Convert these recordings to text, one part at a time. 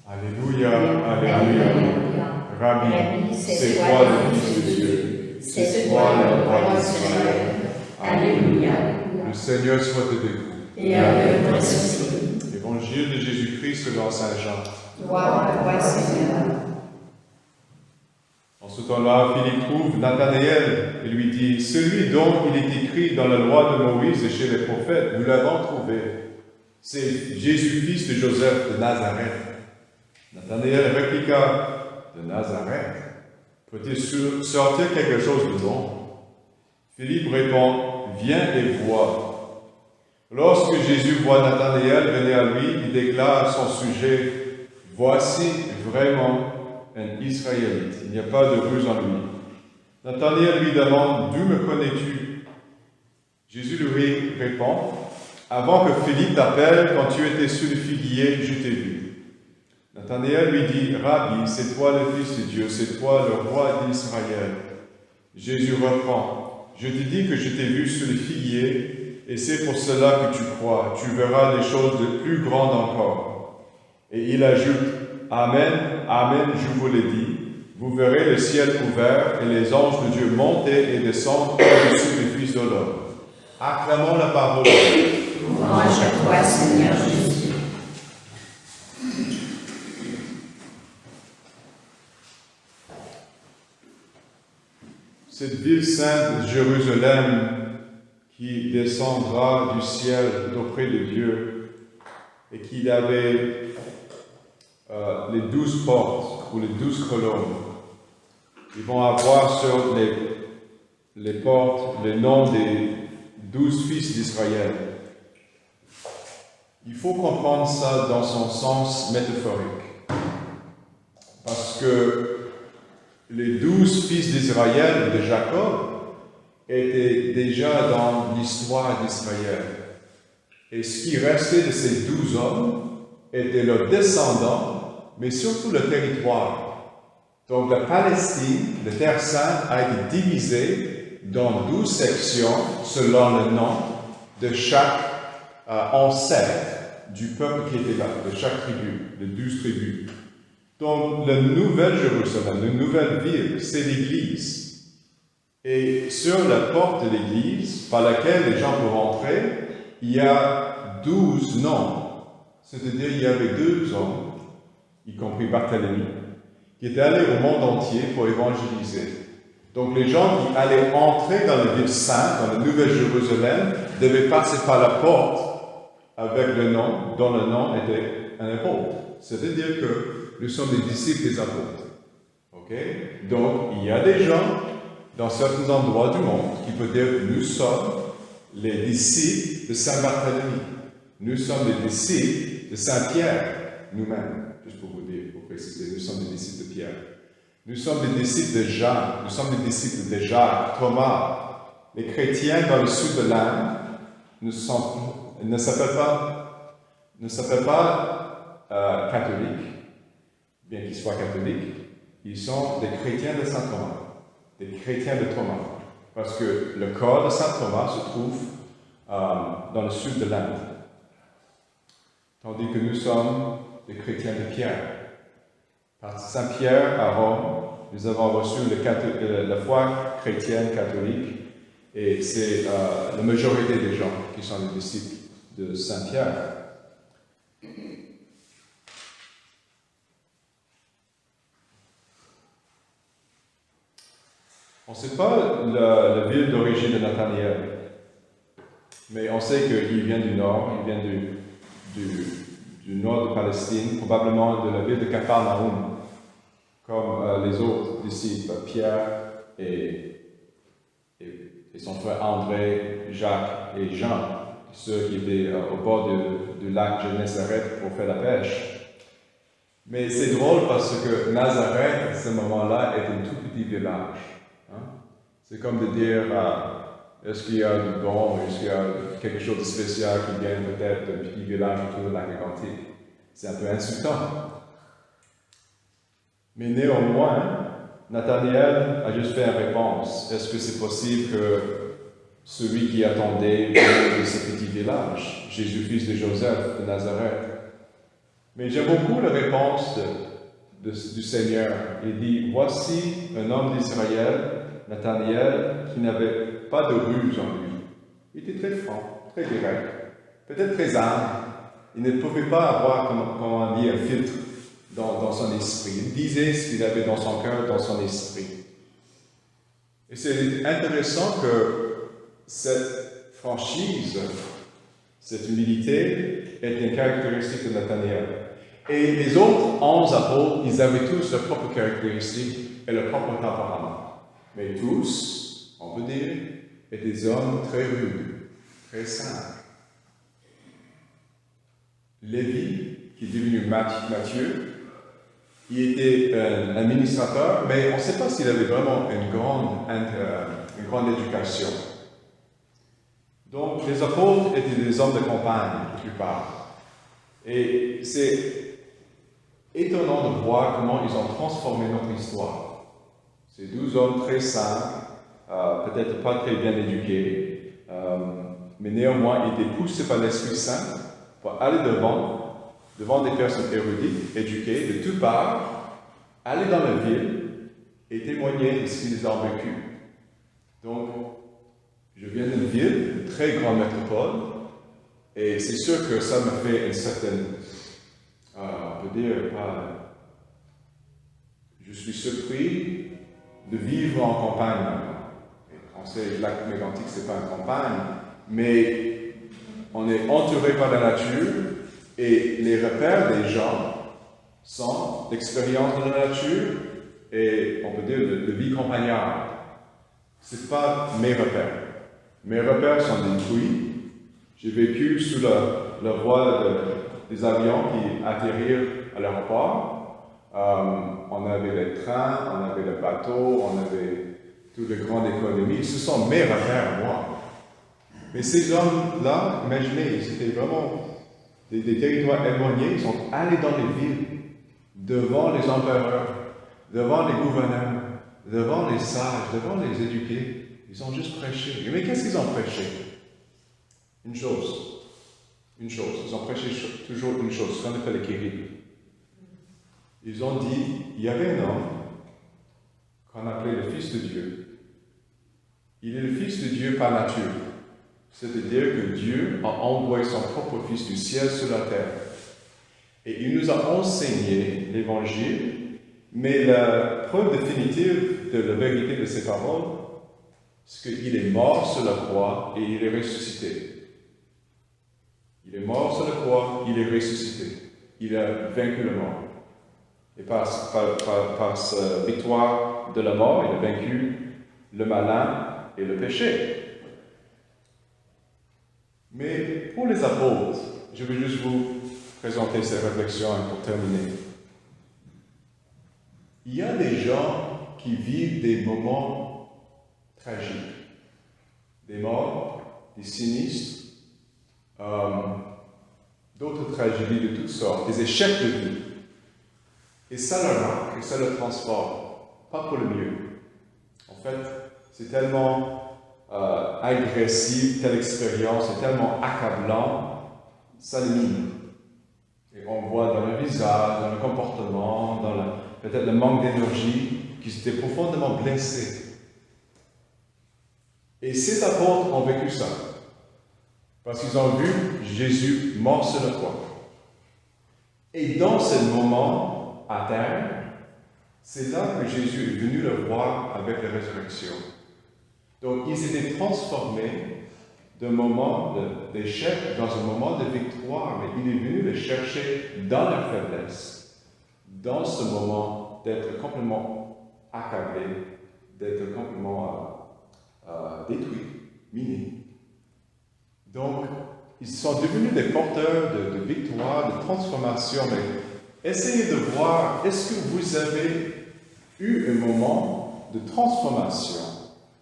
Alléluia, Alléluia. Rabbi, c'est toi le Fils de Dieu, c'est toi le roi d'Israël. Alléluia. Le Seigneur soit avec vous. Et avec toi aussi. Évangile de Jésus-Christ selon saint Jean. Gloire à toi, Seigneur. En ce temps-là, Philippe trouve Nathanaël et lui dit: celui dont il est écrit dans la loi de Moïse et chez les prophètes, nous l'avons trouvé. C'est Jésus, fils de Joseph de Nazareth. Nathanaël répliqua: de Nazareth, peut-il sortir quelque chose de bon? Philippe répond: viens et vois. Lorsque Jésus voit Nathanaël venir à lui, il déclare à son sujet: voici vraiment un Israélite, il n'y a pas de ruse en lui. Nathanaël lui demande: d'où me connais-tu? Jésus lui répond: avant que Philippe t'appelle, quand tu étais sous le figuier, je t'ai vu. Nathanaël lui dit: Rabbi, c'est toi le Fils de Dieu, c'est toi le roi d'Israël. Jésus reprend: je te dis que je t'ai vu sous le figuier, et c'est pour cela que tu crois. Tu verras des choses de plus grandes encore. Et il ajoute: Amen, Amen, je vous l'ai dit. Vous verrez le ciel ouvert et les anges de Dieu monter et descendre au-dessus du Fils de l'homme. Acclamons la parole. Louange à toi, Seigneur Jésus. Cette ville sainte, Jérusalem, qui descendra du ciel d'auprès de Dieu, et qu'il avait les 12 portes ou les 12 colonnes. Ils vont avoir sur les portes le nom des 12 fils d'Israël. Il faut comprendre ça dans son sens métaphorique. Parce que les 12 fils d'Israël, de Jacob, étaient déjà dans l'histoire d'Israël. Et ce qui restait de ces 12 hommes étaient leurs descendants, mais surtout le territoire. Donc la Palestine, la Terre Sainte, a été divisée dans 12 sections selon le nom de chaque ancêtre du peuple qui était là, de chaque tribu, de 12 tribus. Donc, la nouvelle Jérusalem, la nouvelle ville, c'est l'Église. Et sur la porte de l'Église, par laquelle les gens peuvent entrer, il y a 12 noms. C'est-à-dire, il y avait 2 hommes, y compris Barthélemy, qui étaient allés au monde entier pour évangéliser. Donc, les gens qui allaient entrer dans la ville sainte, dans la nouvelle Jérusalem, devaient passer par la porte avec le nom, dont le nom était un apôtre. C'est-à-dire que nous sommes les disciples des apôtres. Okay? Donc, il y a des gens dans certains endroits du monde qui peuvent dire que nous sommes les disciples de Saint Barthélemy. Nous sommes les disciples de Saint Pierre, nous-mêmes, juste pour vous dire, pour préciser, nous sommes les disciples de Pierre. Nous sommes les disciples de Jean, nous sommes les disciples de Jacques, Thomas. Les chrétiens dans le sud de l'Inde ne s'appellent pas catholiques, bien qu'ils soient catholiques, ils sont des chrétiens de Saint Thomas, des chrétiens de Thomas, parce que le corps de Saint Thomas se trouve dans le sud de l'Inde, tandis que nous sommes des chrétiens de Pierre. Par Saint Pierre à Rome, nous avons reçu la foi chrétienne catholique, et c'est la majorité des gens qui sont les disciples de Saint Pierre. On ne sait pas la ville d'origine de Nathanaël, mais on sait qu'il vient du nord, il vient du nord de Palestine, probablement de la ville de Capharnaüm, comme les autres disciples, Pierre et son frère André, Jacques et Jean, ceux qui étaient au bord du lac Génézareth pour faire la pêche. Mais c'est drôle parce que Nazareth, à ce moment-là, est un tout petit village. C'est comme de dire, est-ce qu'il y a du bon, est-ce qu'il y a quelque chose de spécial qui vient peut-être d'un petit village autour de la Atlantique? C'est un peu insultant. Mais néanmoins, Nathanaël a juste fait une réponse. Est-ce que c'est possible que celui qui attendait vienne de ce petit village, Jésus, fils de Joseph de Nazareth? Mais j'aime beaucoup la réponse du Seigneur. Il dit, voici un homme d'Israël, Nathanaël, qui n'avait pas de ruse en lui. Il était très franc, très direct, peut-être très humble. Il ne pouvait pas avoir, comment on dit, un filtre dans son esprit. Il disait ce qu'il avait dans son cœur, dans son esprit. Et c'est intéressant que cette franchise, cette humilité est une caractéristique de Nathanaël. Et les autres 11 apôtres, ils avaient tous leurs propres caractéristiques et leur propre tempérament. Mais tous, on peut dire, étaient des hommes très rudes, très simples. Lévi, qui est devenu Matthieu, il était un administrateur, mais on ne sait pas s'il avait vraiment une grande éducation. Donc, les apôtres étaient des hommes de campagne, la plupart. Et c'est étonnant de voir comment ils ont transformé notre histoire. Ces 12 hommes très simples, peut-être pas très bien éduqués, mais néanmoins ils étaient poussés par l'Esprit Saint pour aller devant des personnes érudites, éduquées, de toutes parts, aller dans la ville et témoigner de ce qu'ils ont vécu. Donc, je viens d'une ville, une très grande métropole, et c'est sûr que ça m'a fait une certaine, on peut dire, je suis surpris de vivre en campagne maintenant. On sait que le lac Mégantic, ce n'est pas une campagne, mais on est entouré par la nature, et les repères des gens sont l'expérience de la nature et, on peut dire, de vie campagnarde. Ce n'est pas mes repères. Mes repères sont détruits. J'ai vécu sous la voile des avions qui atterrirent à l'aéroport. On avait les trains, on avait le bateau, on avait toutes les grandes économies. Ce sont mes repères, moi. Mais ces hommes-là, imaginez, c'était vraiment des territoires éloignés. Ils sont allés dans les villes, devant les empereurs, devant les gouverneurs, devant les sages, devant les éduqués. Ils ont juste prêché. Mais qu'est-ce qu'ils ont prêché? Une chose. Une chose. Ils ont prêché toujours une chose, ce qu'on appelle le kérib. Ils ont dit, il y avait un homme qu'on appelait le Fils de Dieu. Il est le Fils de Dieu par nature. C'est-à-dire que Dieu a envoyé son propre Fils du ciel sur la terre. Et il nous a enseigné l'Évangile, mais la preuve définitive de la vérité de ces paroles, c'est qu'il est mort sur la croix et il est ressuscité. Il est mort sur la croix, il est ressuscité. Il a vaincu la mort. Et par sa victoire de la mort, il a vaincu le malin et le péché. Mais pour les apôtres, je vais juste vous présenter ces réflexions pour terminer. Il y a des gens qui vivent des moments tragiques, des morts, des sinistres, d'autres tragédies de toutes sortes, des échecs de vie. Et ça leur marque, et ça leur transforme, pas pour le mieux. En fait, c'est tellement agressif, telle expérience, c'est tellement accablant, ça les mine. Et on voit dans le visage, dans le comportement, dans peut-être le manque d'énergie, qu'ils étaient profondément blessés. Et ces apôtres ont vécu ça, parce qu'ils ont vu Jésus mort sur la croix. Et dans ce moment à terre, c'est là que Jésus est venu le voir avec la résurrection. Donc, ils étaient transformés d'un moment d'échec dans un moment de victoire, mais il est venu les chercher dans leur faiblesse, dans ce moment d'être complètement accablé, d'être complètement détruit, miné. Donc, ils sont devenus des porteurs de victoire, de transformation, mais essayez de voir, est-ce que vous avez eu un moment de transformation?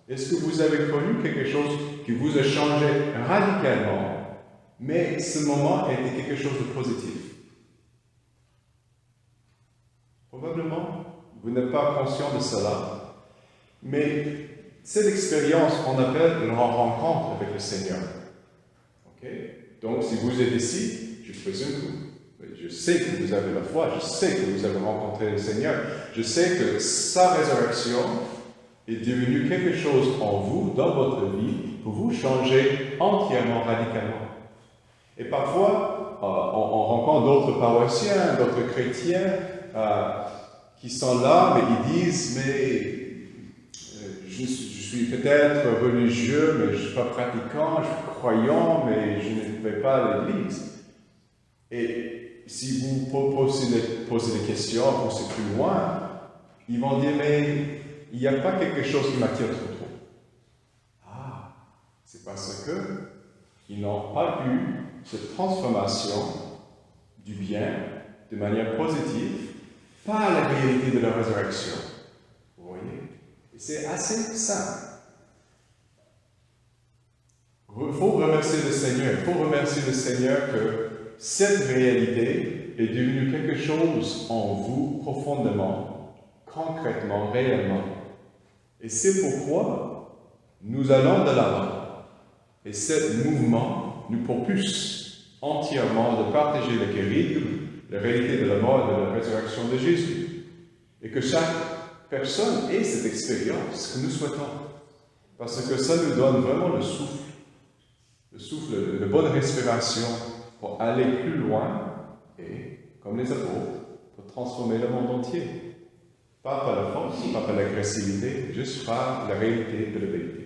Est-ce que vous avez connu quelque chose qui vous a changé radicalement, mais ce moment a été quelque chose de positif? Probablement, vous n'êtes pas conscient de cela, mais cette expérience qu'on appelle une rencontre avec le Seigneur. Okay? Donc, si vous êtes ici, je présume que Je sais que vous avez la foi, je sais que vous avez rencontré le Seigneur, je sais que sa résurrection est devenue quelque chose en vous, dans votre vie, pour vous changer entièrement, radicalement. Et parfois, on rencontre d'autres paroissiens, d'autres chrétiens qui sont là, mais ils disent, je suis peut-être religieux, mais je ne suis pas pratiquant, je suis croyant, mais je ne vais pas à l'église. Et si vous posez des questions, poussez plus loin, ils vont dire, mais il n'y a pas quelque chose qui m'attire trop. Ah, c'est parce qu'ils n'ont pas eu cette transformation du bien de manière positive par la réalité de la résurrection. Vous voyez? Et c'est assez simple. Il faut remercier le Seigneur. Il faut remercier le Seigneur que cette réalité est devenue quelque chose en vous profondément, concrètement, réellement. Et c'est pourquoi nous allons de l'avant. Et ce mouvement nous propulse entièrement de partager le kérigme, la réalité de la mort et de la résurrection de Jésus. Et que chaque personne ait cette expérience que nous souhaitons. Parce que ça nous donne vraiment le souffle de bonne respiration pour aller plus loin et, comme les apôtres, pour transformer le monde entier. Pas par la force, pas par l'agressivité, juste par la réalité de la vérité.